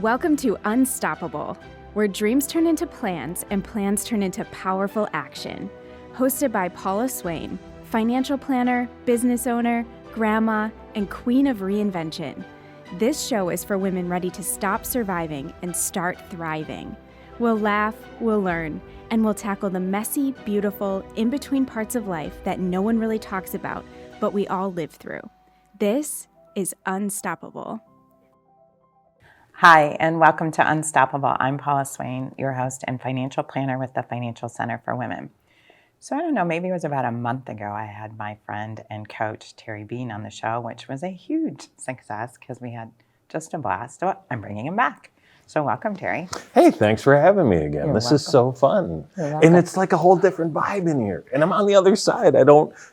Welcome to Unstoppable, where dreams turn into plans and plans turn into powerful action. Hosted by Paula Swain, financial planner, business owner, grandma, and queen of reinvention. This show is for women ready to stop surviving and start thriving. We'll laugh, we'll learn, and we'll tackle the messy, beautiful, in-between parts of life that no one really talks about, but we all live through. This is Unstoppable. Hi, and welcome to Unstoppable. I'm Paula Swain, your host and financial planner with the Financial Center for Women. So I don't know, maybe it was about a month ago, I had my friend and coach, Terry Bean, on the show, which was a huge success because we had just a blast. So I'm bringing him back. So welcome, Terry. Hey, thanks for having me again. You're This welcome. is so fun. You're welcome. And it's like a whole different vibe in here. And I'm on the other side.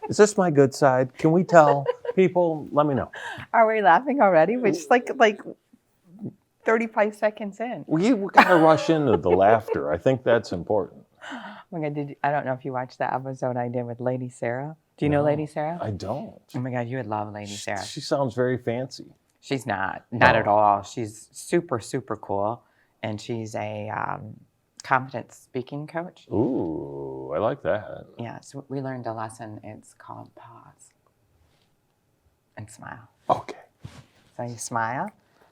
Is this my good side? Can we tell people? Let me know. Are we laughing already? Which is like 35 seconds in. We got to rush into the laughter. I think that's important. Oh my God, I don't know if you watched the episode I did with Lady Sarah. Do you know Lady Sarah? I don't. Oh my God, you would love Lady Sarah. She sounds very fancy. She's not at all. She's super, super cool. And she's a confidence speaking coach. Ooh, I like that. Yeah, so we learned a lesson. It's called pause and smile. Okay. So you smile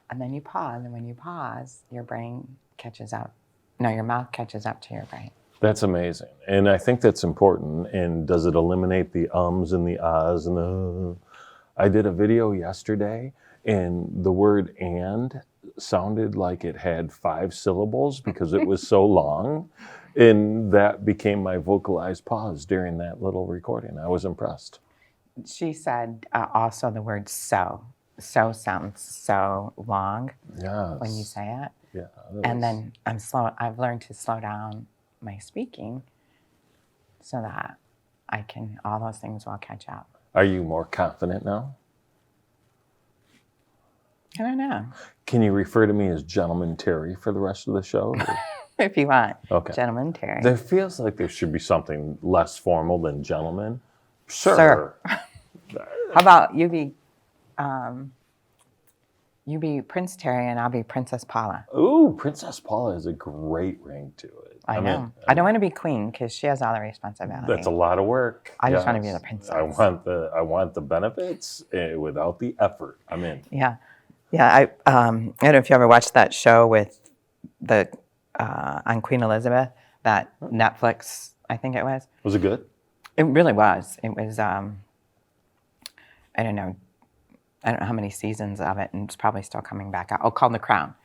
and then you pause. And when you pause, your mouth catches up to your brain. That's amazing. And I think that's important. And does it eliminate the ums and the ahs and the... I did a video yesterday and the word "and" sounded like it had 5 syllables because it was so long. And that became my vocalized pause during that little recording. I was impressed. She said also the word so. So sounds so long when you say it. Yeah. And then I've learned to slow down my speaking so that all those things will catch up. Are you more confident now? I don't know. Can you refer to me as Gentleman Terry for the rest of the show? If you want. Okay. Gentleman Terry. There feels like there should be something less formal than gentleman. Sir. How about you be Prince Terry and I'll be Princess Paula. Ooh, Princess Paula has a great ring to it. I know. I don't want to be queen because she has all the responsibility. That's a lot of work. I just want to be the princess. I want the benefits without the effort. I'm in. Yeah. Yeah, I don't know if you ever watched that show with on Queen Elizabeth, that Netflix, I think it was. Was it good? It really was. It was, I don't know how many seasons of it, and it's probably still coming back out. Oh, called The Crown.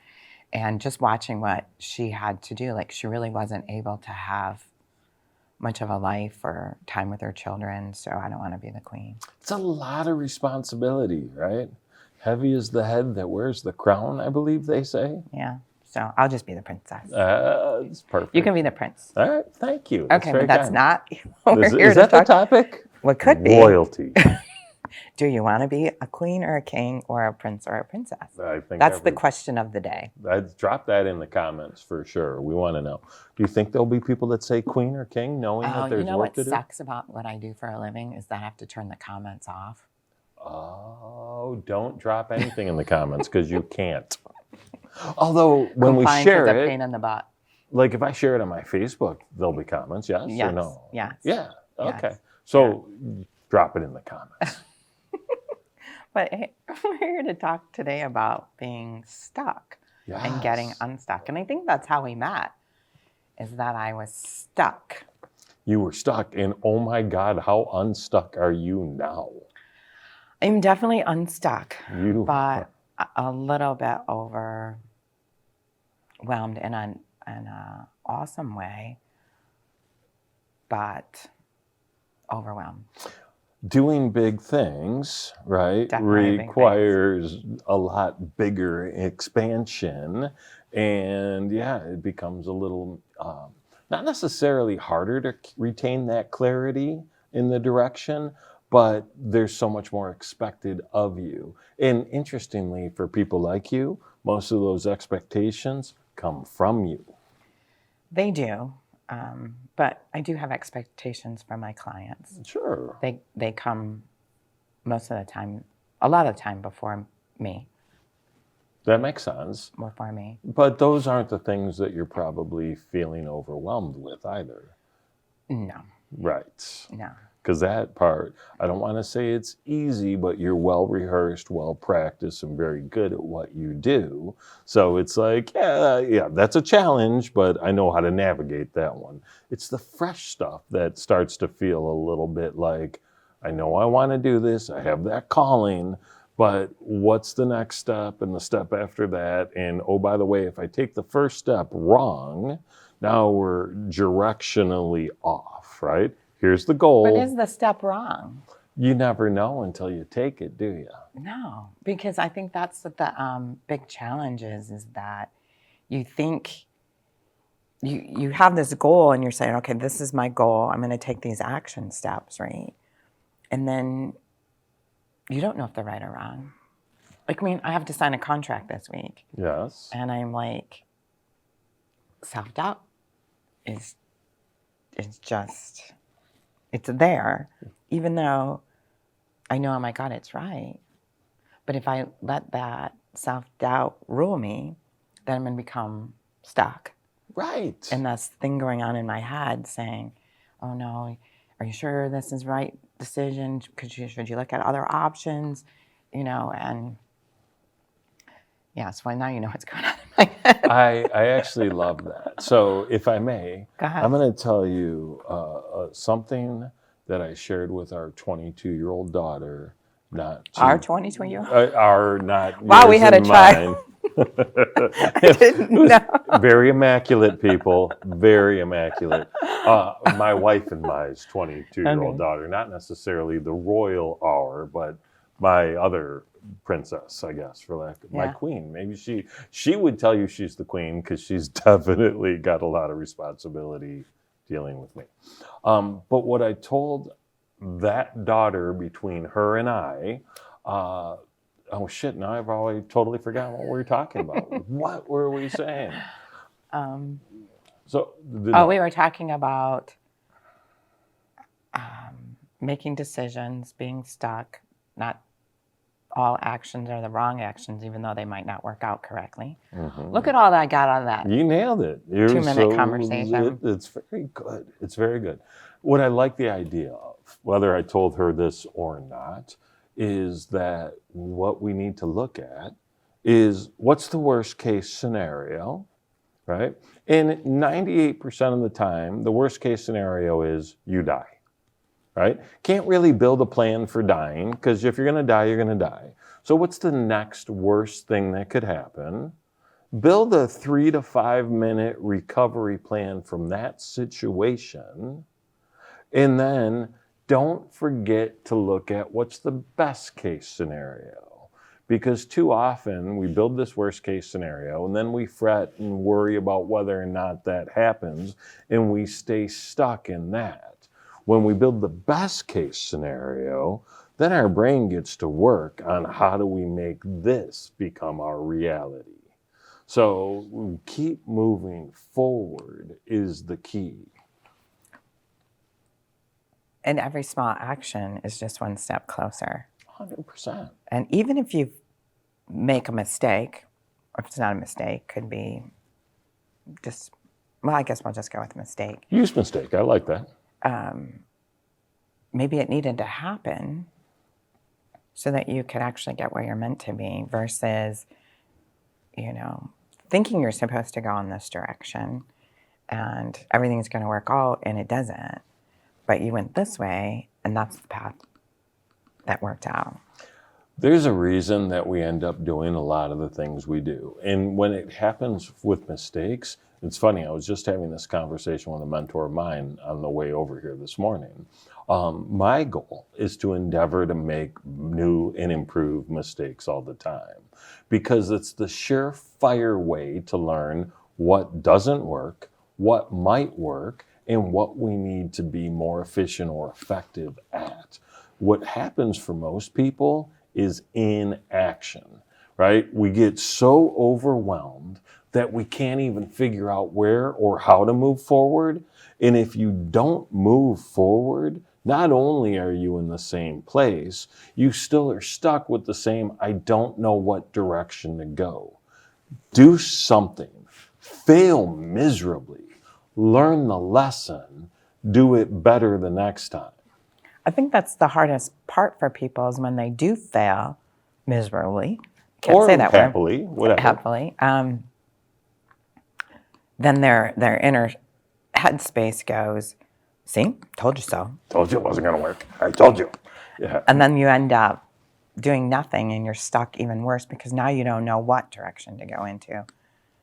And just watching what she had to do, like she really wasn't able to have much of a life or time with her children, so I don't want to be the queen. It's a lot of responsibility, right? Heavy is the head that wears the crown, I believe they say. Yeah, so I'll just be the princess. It's perfect. You can be the prince. All right, thank you. Okay, but that's not what we're here Is to that talk. the topic? What could be. Royalty. Do you want to be a queen or a king or a prince or a princess? I think that's the question of the day. I'd drop that in the comments for sure. We want to know. Do you think there'll be people that say queen or king knowing that there's work to do? You know what sucks about what I do for a living is that I have to turn the comments off. Oh, don't drop anything in the comments because you can't. Although when we share it, a pain in the butt. Like if I share it on my Facebook, there'll be comments, yes or no? Yes. Yeah, okay. So drop it in the comments. But hey, we're here to talk today about being stuck and getting unstuck. And I think that's how we met, is that I was stuck. You were stuck, and oh my God, how unstuck are you now? I'm definitely unstuck, but a little bit overwhelmed in an awesome way, but overwhelmed. Doing big things, right, requires a lot bigger expansion. And it becomes a little, not necessarily harder to retain that clarity in the direction, but there's so much more expected of you. And interestingly, for people like you, most of those expectations come from you. They do. But I do have expectations from my clients. Sure. They come most of the time, a lot of the time before me. That makes sense. more for me. But those aren't the things that you're probably feeling overwhelmed with either. No. Right. No. Because that part, I don't want to say it's easy, but you're well rehearsed, well practiced, and very good at what you do. So it's like, yeah, that's a challenge, but I know how to navigate that one. It's the fresh stuff that starts to feel a little bit like, I know I want to do this, I have that calling, but what's the next step and the step after that? And oh, by the way, if I take the first step wrong, now we're directionally off, right? Here's the goal. But is the step wrong? You never know until you take it, do you? No, because I think that's what the big challenge is that you think you have this goal and you're saying, okay, this is my goal. I'm going to take these action steps, right? And then you don't know if they're right or wrong. Like, I mean, I have to sign a contract this week. Yes. And I'm like, self-doubt is just, it's there, even though I know, oh my God, it's right. But if I let that self-doubt rule me, then I'm going to become stuck. Right. And that's thing going on in my head saying, oh no, are you sure this is the right decision? Should you look at other options? You know, and yeah, so now you know what's going on in my head. I actually love that. So if I may, Go ahead. I'm going to tell you something that I shared with our 22-year-old daughter. Our 22-year-old? Our, not wow, yours we had and a child. I didn't know. Very immaculate people, very immaculate. My wife and my 22-year-old daughter, not necessarily the royal hour, but my other princess, I guess, for lack of my queen. Maybe she would tell you she's the queen because she's definitely got a lot of responsibility dealing with me. But what I told that daughter between her and I, oh shit, now I've already totally forgotten what we were talking about. What were we saying? We were talking about making decisions, being stuck, not all actions are the wrong actions, even though they might not work out correctly. Mm-hmm. Look at all that I got out of that. You nailed it. 2-minute conversation. It's very good. It's very good. What I like the idea of, whether I told her this or not, is that what we need to look at is what's the worst case scenario, right? And 98% of the time, the worst case scenario is you die. Right? Can't really build a plan for dying because if you're going to die, you're going to die. So what's the next worst thing that could happen? Build a 3 to 5 minute recovery plan from that situation. And then don't forget to look at what's the best case scenario. Because too often we build this worst case scenario and then we fret and worry about whether or not that happens and we stay stuck in that. When we build the best case scenario, then our brain gets to work on how do we make this become our reality. So keep moving forward is the key. And every small action is just one step closer. 100%. And even if you make a mistake, or if it's not a mistake, could be just, well, I guess we'll just go with mistake. Use mistake. I like that. Maybe it needed to happen so that you could actually get where you're meant to be versus, you know, thinking you're supposed to go in this direction and everything's going to work out and it doesn't. But you went this way and that's the path that worked out. There's a reason that we end up doing a lot of the things we do. And when it happens with mistakes, it's funny, I was just having this conversation with a mentor of mine on the way over here this morning. My goal is to endeavor to make new and improved mistakes all the time because it's the surefire way to learn what doesn't work, what might work, and what we need to be more efficient or effective at. What happens for most people is inaction, right? We get so overwhelmed that we can't even figure out where or how to move forward. And if you don't move forward, not only are you in the same place, you still are stuck with the same, I don't know what direction to go. do something, fail miserably, learn the lesson, do it better the next time. I think that's the hardest part for people is when they do fail miserably. Can't Or say that happily, word. whatever. Happily. Then their inner headspace goes, see, told you so. Told you it wasn't going to work. I told you. Yeah. And then you end up doing nothing and you're stuck even worse because now you don't know what direction to go into.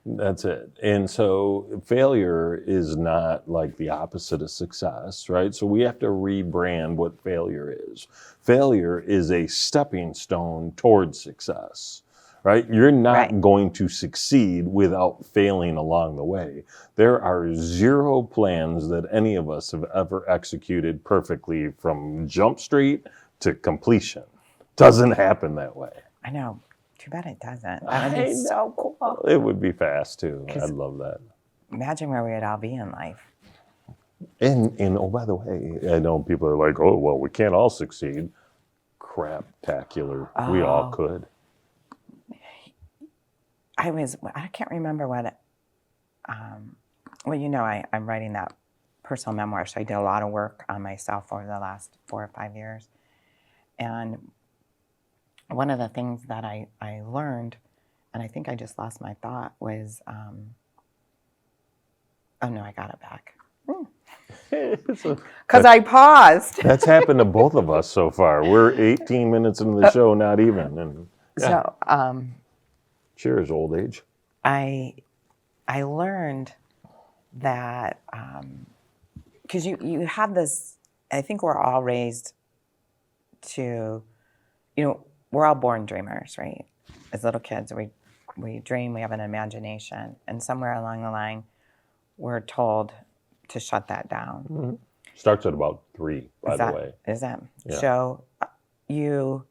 That's it. And so failure is not like the opposite of success, right? So we have to rebrand what failure is. Failure is a stepping stone towards success, right? You're not going to succeed without failing along the way. There are zero plans that any of us have ever executed perfectly from Jump Street to completion. Doesn't happen that way. I know. Too bad it doesn't. That would be so cool. It would be fast too. I'd love that. Imagine where we would all be in life. And oh, by the way, I know people are like, oh, well, we can't all succeed. Craptacular. We all could. I can't remember what, well, you know, I'm writing that personal memoir, so I did a lot of work on myself over the last 4 or 5 years. And one of the things that I learned, and I think I just lost my thought, was, oh no, I got it back. Because I paused. That's happened to both of us so far. We're 18 minutes into the show, not even. And yeah. So, cheers, old age. I learned that, because you have this, I think we're all raised to, you know, we're all born dreamers, right? As little kids, we dream, we have an imagination, and somewhere along the line, we're told to shut that down. Mm-hmm. Starts at about 3, by the way. Is that? Yeah. So you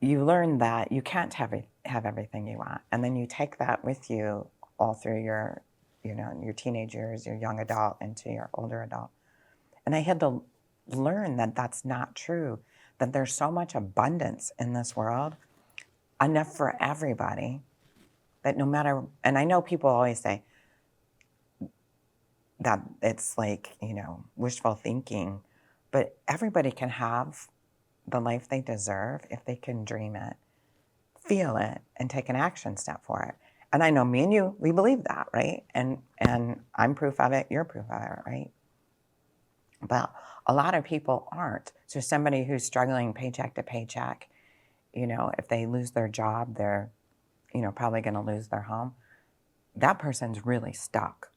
learn that you can't have everything you want, and then you take that with you all through your, you know, your teenage years, your young adult, into your older adult. And I had to learn that that's not true. That there's so much abundance in this world, enough for everybody, that no matter, and I know people always say that it's like, you know, wishful thinking, but everybody can have the life they deserve if they can dream it, feel it, and take an action step for it. And I know me and you, we believe that, right? And I'm proof of it, you're proof of it, right? But a lot of people aren't. So somebody who's struggling paycheck to paycheck, you know, if they lose their job, they're, you know, probably going to lose their home. That person's really stuck.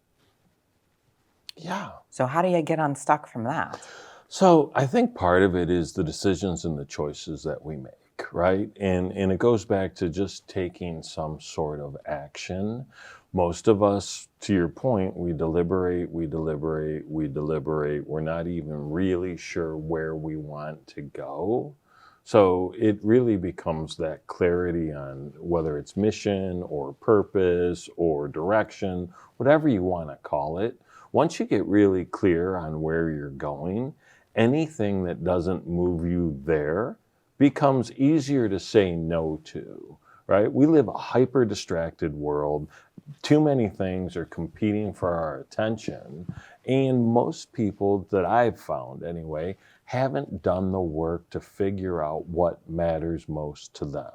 Yeah. So how do you get unstuck from that? So I think part of it is the decisions and the choices that we make, right? And it goes back to just taking some sort of action. Most of us, to your point, we deliberate. We're not even really sure where we want to go. So it really becomes that clarity on whether it's mission or purpose or direction, whatever you want to call it. Once you get really clear on where you're going, anything that doesn't move you there becomes easier to say no to, right? We live a hyper-distracted world. Too many things are competing for our attention. And most people that I've found, anyway, haven't done the work to figure out what matters most to them.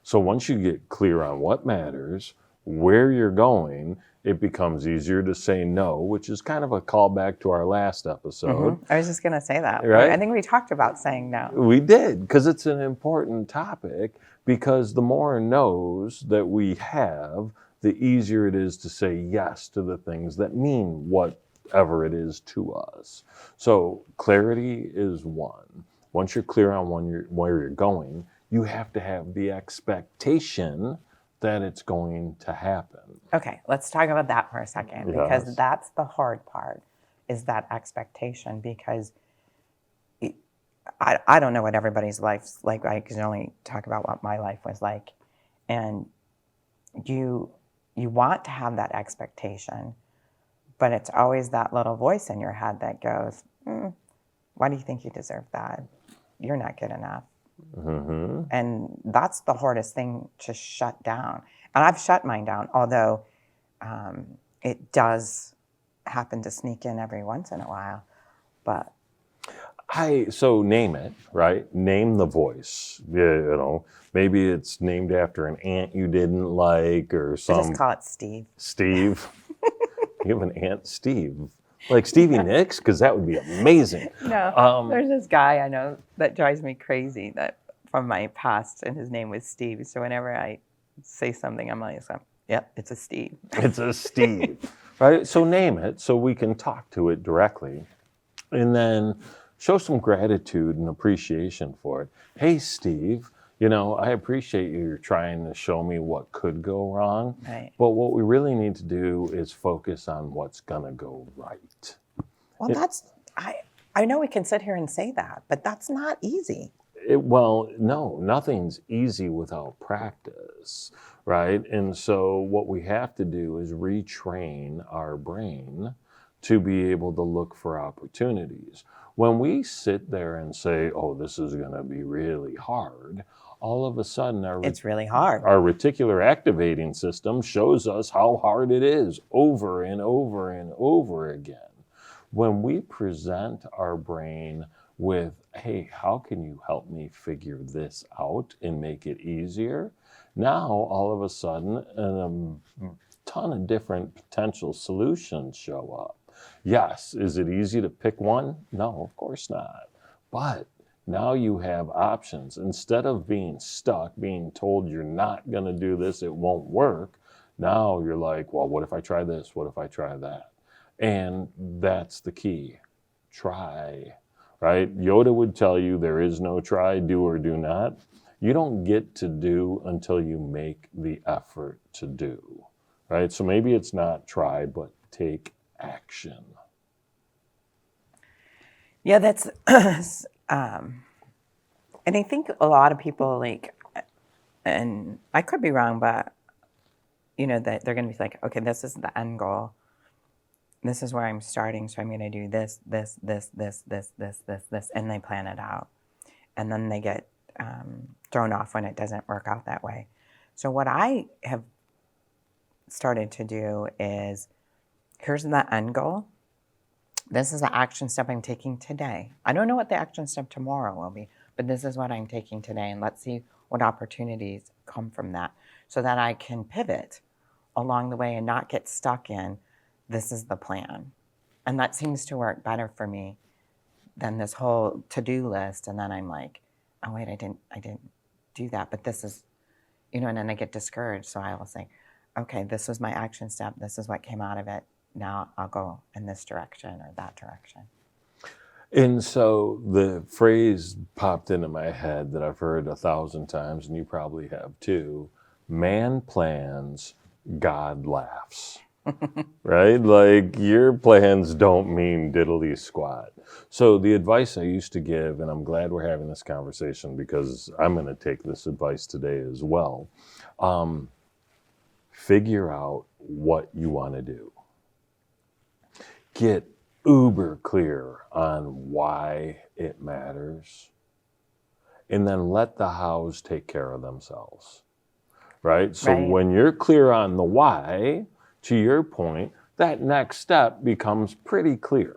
So once you get clear on what matters, where you're going, it becomes easier to say no, which is kind of a callback to our last episode. Mm-hmm. I was just going to say that. Right? I think we talked about saying no. We did, because it's an important topic, because the more no's that we have, the easier it is to say yes to the things that mean whatever it is to us. So clarity is one. Once you're clear on where you're going, you have to have the expectation that it's going to happen. Okay, let's talk about that for a second, because that's the hard part, is that expectation, because I don't know what everybody's life's like. I can only talk about what my life was like. And you want to have that expectation, but it's always that little voice in your head that goes, why do you think you deserve that? You're not good enough. Mm-hmm. And that's the hardest thing to shut down. And I've shut mine down, although it does happen to sneak in every once in a while. But So name it, right? Name the voice. Maybe it's named after an aunt you didn't like, or I just call it Steve. Steve. You have an aunt Steve, like Stevie Nicks, because that would be amazing. No, there's this guy I know that drives me crazy that from my past, and his name was Steve. So whenever I say something, I'm like, yep, it's a Steve. It's a Steve, right? So name it so we can talk to it directly, and then show some gratitude and appreciation for it. Hey, Steve, I appreciate you're trying to show me what could go wrong. Right. But what we really need to do is focus on what's going to go right. Well, I know we can sit here and say that, but that's not easy. No, nothing's easy without practice, right? And so what we have to do is retrain our brain to be able to look for opportunities. When we sit there and say, oh, this is going to be really hard, all of a sudden it's really hard. Our reticular activating system shows us how hard it is over and over and over again. When we present our brain with, hey, how can you help me figure this out and make it easier? Now, all of a sudden, a ton of different potential solutions show up. Yes, is it easy to pick one? No, of course not. But now you have options. Instead of being stuck, being told you're not going to do this, it won't work, now you're like, well, what if I try this? What if I try that? And that's the key. Try, right? Yoda would tell you there is no try, do or do not. You don't get to do until you make the effort to do, right? So maybe it's not try, but take action. Yeah, that's, and I think a lot of people and I could be wrong, but that they're going to be like, okay, this is the end goal. This is where I'm starting, so I'm going to do this, this, this, this, this, this, this, this, and they plan it out. And then they get thrown off when it doesn't work out that way. So what I have started to do is, here's the end goal. This is the action step I'm taking today. I don't know what the action step tomorrow will be, but this is what I'm taking today, and let's see what opportunities come from that so that I can pivot along the way and not get stuck in, this is the plan. And that seems to work better for me than this whole to-do list. And then I'm like, oh wait, I didn't do that, but this is, and then I get discouraged. So I will say, okay, this was my action step. This is what came out of it. Now I'll go in this direction or that direction. And so the phrase popped into my head that I've heard 1,000 times, and you probably have too: man plans, God laughs. Right? Like, your plans don't mean diddly squat. So the advice I used to give, and I'm glad we're having this conversation because I'm going to take this advice today as well. Figure out what you want to do. Get uber clear on why it matters. And then let the hows take care of themselves. Right? So when you're clear on the why, to your point, that next step becomes pretty clear,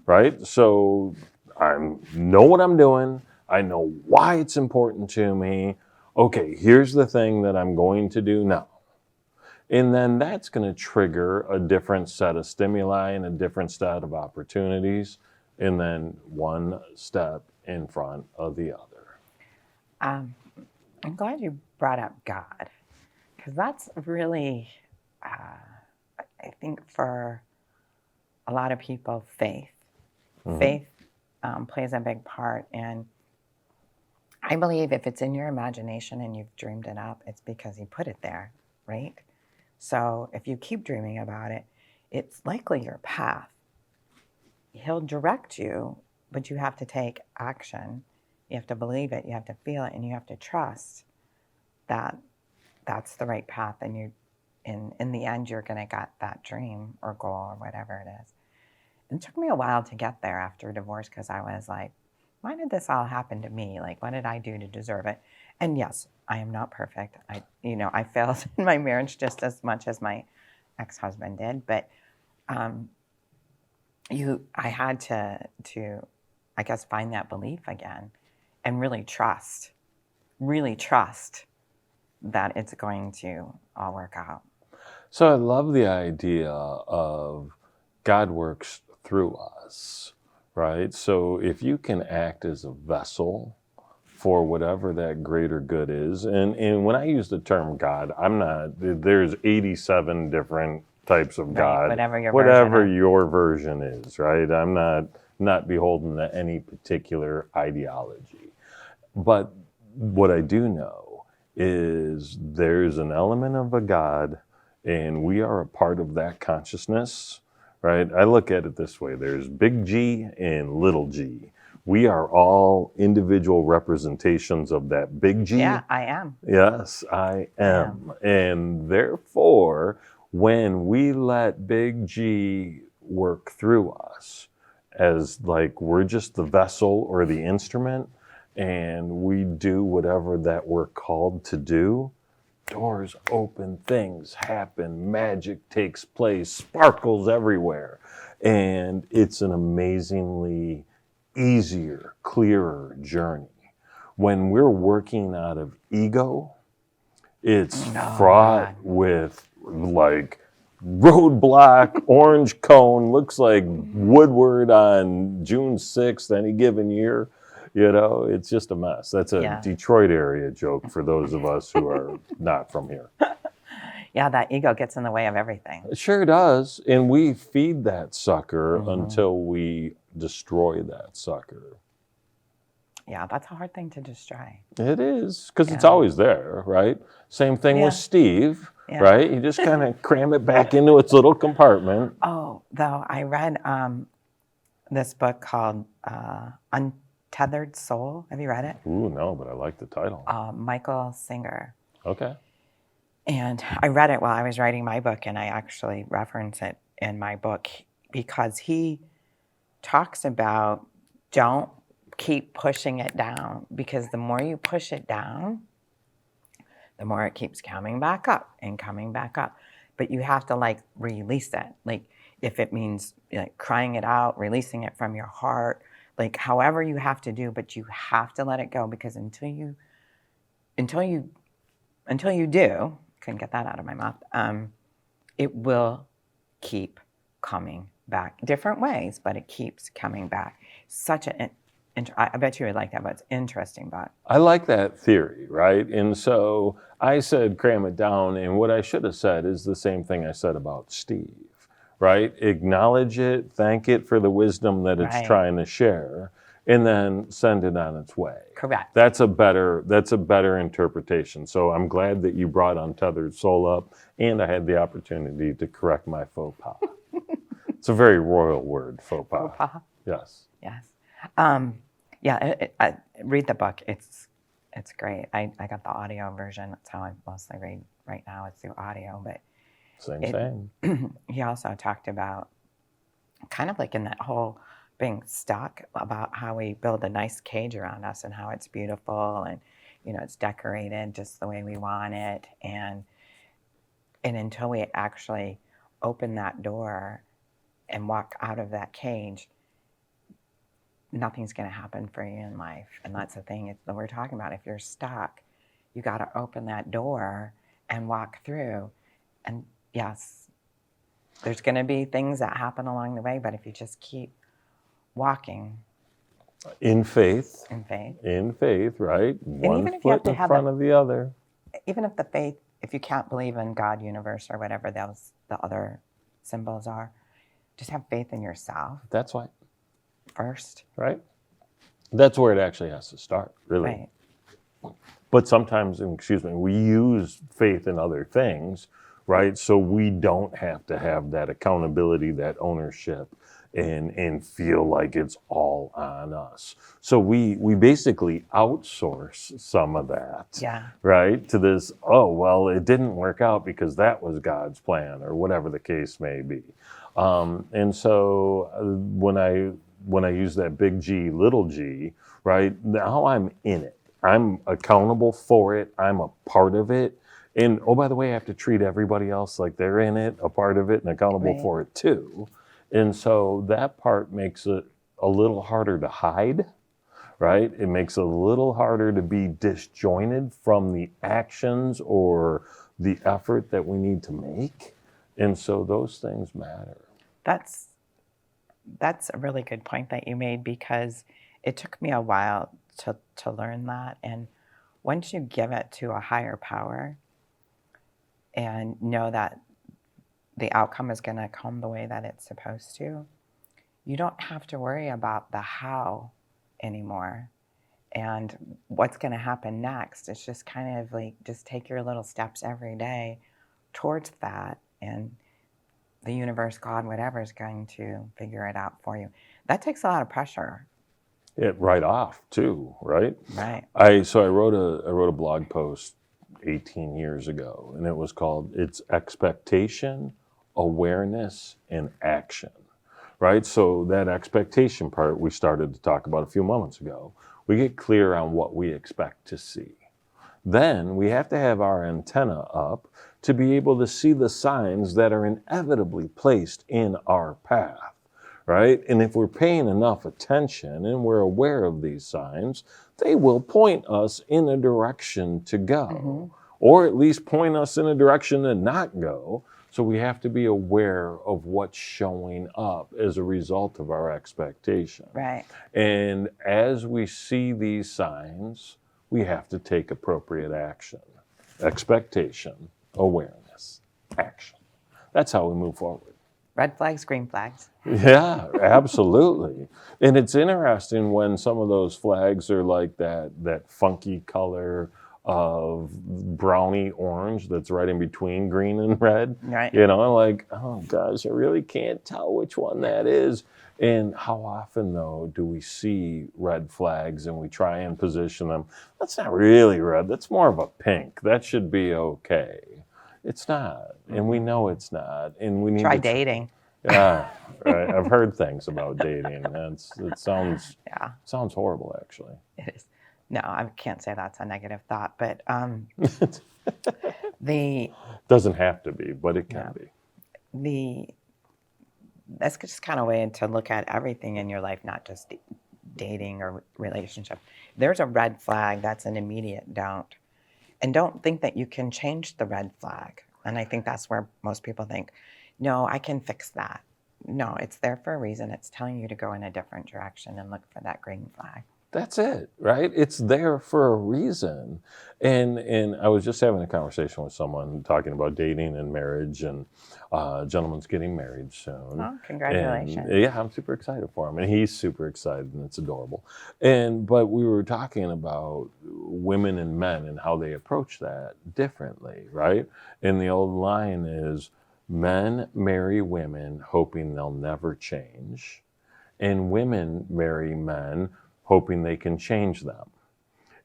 right? So I know what I'm doing. I know why it's important to me. Okay, here's the thing that I'm going to do now. And then that's going to trigger a different set of stimuli and a different set of opportunities, and then one step in front of the other. I'm glad you brought up God, because that's really... I think for a lot of people, faith plays a big part. And I believe if it's in your imagination and you've dreamed it up, it's because he put it there, right? So if you keep dreaming about it, it's likely your path. He'll direct you, but you have to take action. You have to believe it, you have to feel it, and you have to trust that that's the right path, and in the end, you're going to get that dream or goal or whatever it is. And it took me a while to get there after divorce, because I was like, why did this all happen to me? Like, what did I do to deserve it? And yes, I am not perfect. I failed in my marriage just as much as my ex-husband did, but I had to, I guess, find that belief again and really trust that it's going to all work out. So I love the idea of God works through us, right? So if you can act as a vessel for whatever that greater good is, and when I use the term God, there's 87 different types of God, whatever your version is, right? I'm not beholden to any particular ideology. But what I do know is there's an element of a God, and we are a part of that consciousness, right? I look at it this way. There's big G and little g. We are all individual representations of that big G. Yeah, I am. Yes, I am. And therefore, when we let big G work through us, as like we're just the vessel or the instrument, and we do whatever that we're called to do, doors open, things happen, magic takes place, sparkles everywhere. And it's an amazingly easier, clearer journey. When we're working out of ego, it's fraught with like roadblock, orange cone, looks like Woodward on June 6th any given year. It's just a mess. That's a Detroit area joke for those of us who are not from here. Yeah, that ego gets in the way of everything. It sure does. And we feed that sucker until we destroy that sucker. Yeah, that's a hard thing to destroy. It is, because it's always there, right? Same thing with Steve, right? You just kind of cram it back into its little compartment. Oh, though, I read this book called Untethered Soul. Have you read it? Ooh, no, but I like the title. Michael Singer. Okay. And I read it while I was writing my book, and I actually reference it in my book because he talks about don't keep pushing it down, because the more you push it down, the more it keeps coming back up and coming back up. But you have to like release it. Like if it means like crying it out, releasing it from your heart, like however you have to do, but you have to let it go, because until you do, couldn't get that out of my mouth, it will keep coming back different ways, but it keeps coming back. I bet you would like that, but it's interesting. But I like that theory, right? And so I said cram it down, and what I should have said is the same thing I said about Steve, right? Acknowledge it, thank it for the wisdom that it's trying to share, and then send it on its way. Correct. That's a better interpretation. So I'm glad that you brought Untethered Soul up, and I had the opportunity to correct my faux pas. It's a very royal word, faux pas. Faux pas? Yes. Yes. Read the book. It's great. I got the audio version. That's how I mostly read right now. It's through audio. But Same. He also talked about kind of like in that whole being stuck, about how we build a nice cage around us and how it's beautiful and it's decorated just the way we want it, and until we actually open that door and walk out of that cage, nothing's going to happen for you in life. And that's the thing that we're talking about. If you're stuck, you got to open that door and walk through. And yes, there's going to be things that happen along the way, but if you just keep walking in faith, right? One foot in front of the other. Even if if you can't believe in God, universe, or whatever the other symbols are, just have faith in yourself. That's right. First. Right? That's where it actually has to start, really. Right. But sometimes, we use faith in other things, right? So we don't have to have that accountability, that ownership, and feel like it's all on us. So we basically outsource some of that, right? To this, it didn't work out because that was God's plan, or whatever the case may be. And so when I when I use that big G, little g, right? Now I'm in it. I'm accountable for it. I'm a part of it. And oh, by the way, I have to treat everybody else like they're in it, a part of it, and accountable Right. for it too. And so that part makes it a little harder to hide, right? It makes it a little harder to be disjointed from the actions or the effort that we need to make. And so those things matter. That's a really good point that you made, because it took me a while to learn that. And once you give it to a higher power and know that the outcome is going to come the way that it's supposed to, you don't have to worry about the how anymore and what's going to happen next. It's just kind of like, just take your little steps every day towards that, and the universe, God, whatever, is going to figure it out for you. That takes a lot of pressure. Right off too, right? Right. I wrote a blog post 18 years ago, and it was called "It's Expectation, Awareness, and Action." Right? So that expectation part we started to talk about a few moments ago. We get clear on what we expect to see. Then we have to have our antenna up to be able to see the signs that are inevitably placed in our path, right? And if we're paying enough attention and we're aware of these signs, they will point us in a direction to go, or at least point us in a direction to not go. So we have to be aware of what's showing up as a result of our expectation. Right. And as we see these signs, we have to take appropriate action. Expectation, awareness, action. That's how we move forward. Red flags, green flags. Yeah, absolutely. And it's interesting when some of those flags are like that funky color of brownie-orange that's right in between green and red. Right. You know, like, oh gosh, I really can't tell which one that is. And how often, though, do we see red flags and we try and position them? That's not really red. That's more of a pink. That should be okay. It's not. And we know it's not. And we need Try to dating. Yeah, right. I've heard things about dating. It sounds horrible, actually. It is. No, I can't say that's a negative thought, but the doesn't have to be, but it can be. That's just kind of a way to look at everything in your life, not just dating or relationship. There's a red flag, that's an immediate don't. And don't think that you can change the red flag. And I think that's where most people think, no, I can fix that. No, it's there for a reason. It's telling you to go in a different direction and look for that green flag. That's it, right? It's there for a reason. And I was just having a conversation with someone talking about dating and marriage, and a gentleman's getting married soon. Oh, congratulations. And, yeah, I'm super excited for him, and he's super excited, and it's adorable. But we were talking about women and men and how they approach that differently, right? And the old line is, men marry women hoping they'll never change, and women marry men hoping they can change them.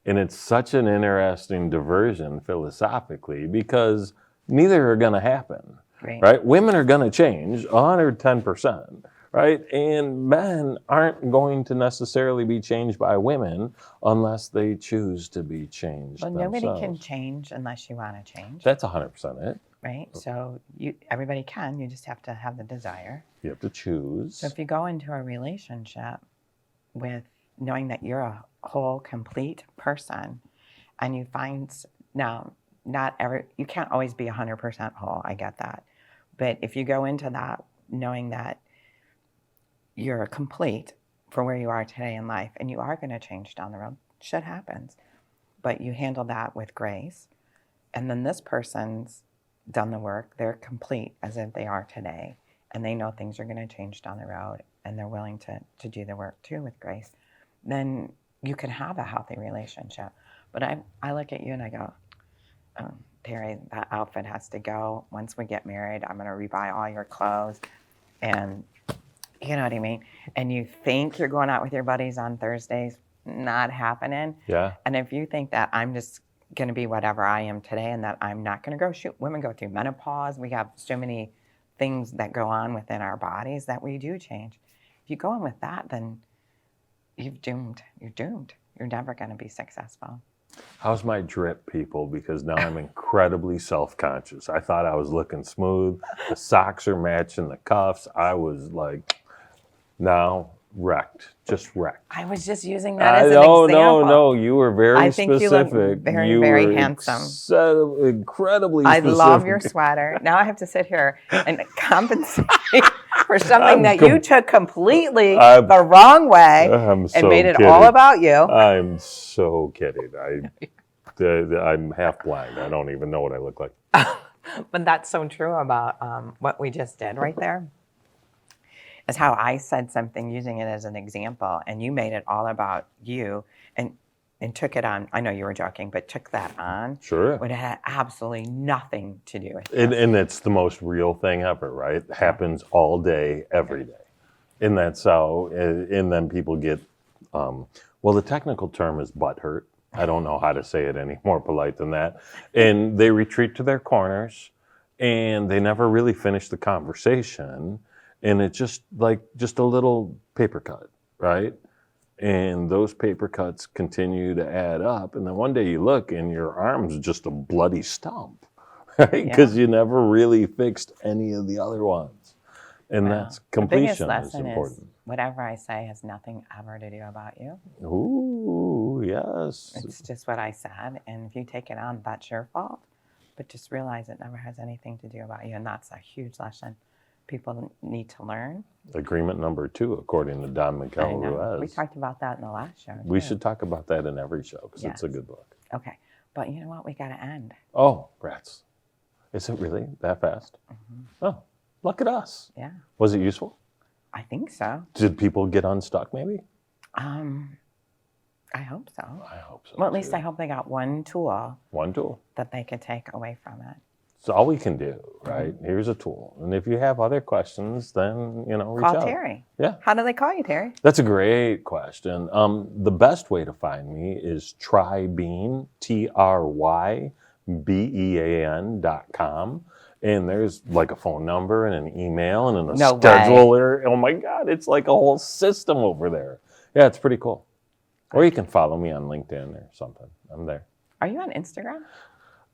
And it's such an interesting diversion philosophically, because neither are going to happen, right? Women are going to change 110%, right? And men aren't going to necessarily be changed by women unless they choose to be changed themselves. Nobody can change unless you want to change. That's 100% it. Right? So everybody can, you just have to have the desire. You have to choose. So if you go into a relationship with knowing that you're a whole, complete person, and you find, now, you can't always be 100% whole, I get that. But if you go into that knowing that you're complete for where you are today in life, and you are going to change down the road, shit happens. But you handle that with grace, and then this person's done the work, they're complete as if they are today, and they know things are going to change down the road, and they're willing to do the work too with grace, then you can have a healthy relationship. But I look at you and I go, oh, Terry, that outfit has to go. Once we get married, I'm going to rebuy all your clothes. And you know what I mean? And you think you're going out with your buddies on Thursdays, not happening. Yeah. And if you think that I'm just going to be whatever I am today and that I'm not going to go, shoot, women go through menopause. We have so many things that go on within our bodies that we do change. If you go in with that, then you're doomed. You're doomed. You're never going to be successful. How's my drip, people? Because now I'm incredibly self-conscious. I thought I was looking smooth. The socks are matching the cuffs. I was like, now wrecked, just wrecked. I was just using that as an example. No. You were very specific. I think you look very, very handsome. Incredibly specific. I love your sweater. Now I have to sit here and compensate for something that you took completely the wrong way and made it all about you. I'm so kidding. I'm half blind. I don't even know what I look like. But that's so true about what we just did right there. Is how I said something using it as an example, and you made it all about you and took it on. I know you were joking, but took that on. Sure. When it had absolutely nothing to do with it. And it's the most real thing ever, right? It happens all day, every day. And that's how, and then people get, well, the technical term is butthurt. I don't know how to say it any more polite than that. And they retreat to their corners, and they never really finish the conversation. And it's just a little paper cut, right? And those paper cuts continue to add up. And then one day you look and your arm's just a bloody stump, right? Because you never really fixed any of the other ones. And that's completion is important. Is whatever I say has nothing ever to do about you. Ooh, yes. It's just what I said. And if you take it on, that's your fault. But just realize it never has anything to do about you. And that's a huge lesson people need to learn. Agreement number 2, according to Don Miguel Ruiz. We talked about that in the last show. We should talk about that in every show because it's a good book. Okay. But you know what? We got to end. Oh, rats. Is it really that fast? Mm-hmm. Oh, look at us. Yeah. Was it useful? I think so. Did people get unstuck maybe? I hope so. I hope so. Well, at least I hope they got one tool. One tool. That they could take away from it. It's all we can do, right? Here's a tool. And if you have other questions, then, reach out. Call Terry. Yeah. How do they call you, Terry? That's a great question. The best way to find me is trybean, TRYBEAN.com. And there's like a phone number and an email and a scheduler. Oh my God, it's like a whole system over there. Yeah, it's pretty cool. Or you can follow me on LinkedIn or something. I'm there. Are you on Instagram?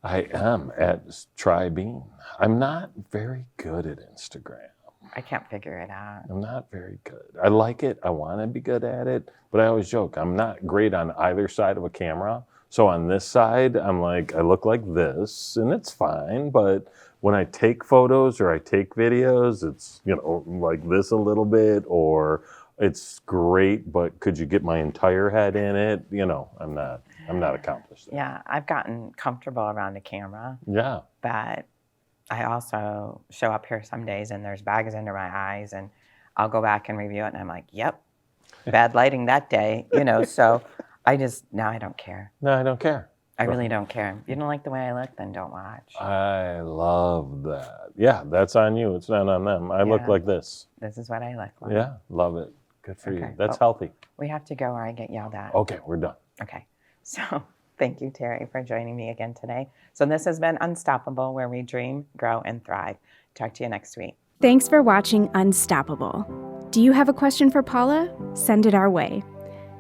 I am at trybean. I'm not very good at Instagram. I can't figure it out. I'm not very good. I like it. I want to be good at it. But I always joke, I'm not great on either side of a camera. So on this side, I'm like, I look like this, and it's fine. But when I take photos or I take videos, it's, like this a little bit, or it's great, but could you get my entire head in it? I'm not accomplished. Yeah, I've gotten comfortable around the camera. Yeah. But I also show up here some days and there's bags under my eyes, and I'll go back and review it and I'm like, yep, bad lighting that day, so now I don't care. No, I don't care. I really don't care. If you don't like the way I look, then don't watch. I love that. Yeah, that's on you. It's not on them. I look like this. This is what I look like. Yeah, love it. Good for you. That's healthy. We have to go or I get yelled at. Okay, we're done. Okay. So thank you, Terry, for joining me again today. So this has been Unstoppable, where we dream, grow, and thrive. Talk to you next week. Thanks for watching Unstoppable. Do you have a question for Paula? Send it our way.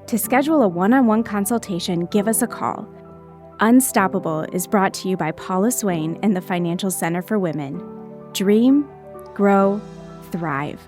To schedule a one-on-one consultation, give us a call. Unstoppable is brought to you by Paula Swain and the Financial Center for Women. Dream, grow, thrive.